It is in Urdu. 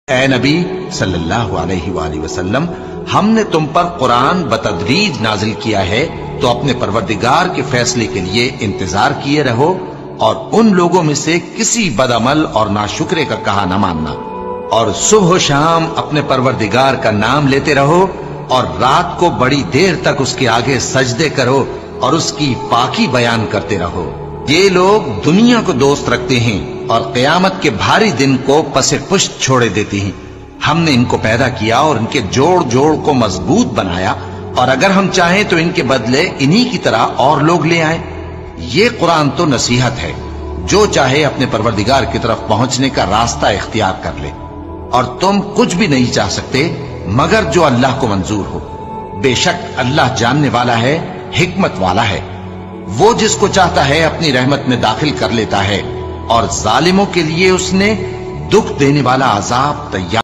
اے نبی صلی اللہ علیہ وآلہ وسلم، ہم نے تم پر قرآن بتدریج نازل کیا ہے، تو اپنے پروردگار کے فیصلے کے لیے انتظار کیے رہو، اور ان لوگوں میں سے کسی بدعمل اور ناشکرے کا کہا نہ ماننا، اور صبح و شام اپنے پروردگار کا نام لیتے رہو، اور رات کو بڑی دیر تک اس کے آگے سجدے کرو اور اس کی پاکی بیان کرتے رہو۔ یہ لوگ دنیا کو دوست رکھتے ہیں اور قیامت کے بھاری دن کو پس پشت چھوڑے دیتے ہیں۔ ہم نے ان کو پیدا کیا اور ان کے جوڑ جوڑ کو مضبوط بنایا، اور اگر ہم چاہیں تو ان کے بدلے انہی کی طرح اور لوگ لے آئیں۔ یہ قرآن تو نصیحت ہے، جو چاہے اپنے پروردگار کی طرف پہنچنے کا راستہ اختیار کر لے، اور تم کچھ بھی نہیں چاہ سکتے مگر جو اللہ کو منظور ہو۔ بے شک اللہ جاننے والا ہے، حکمت والا ہے۔ وہ جس کو چاہتا ہے اپنی رحمت میں داخل کر لیتا ہے، اور ظالموں کے لیے اس نے دکھ دینے والا عذاب تیار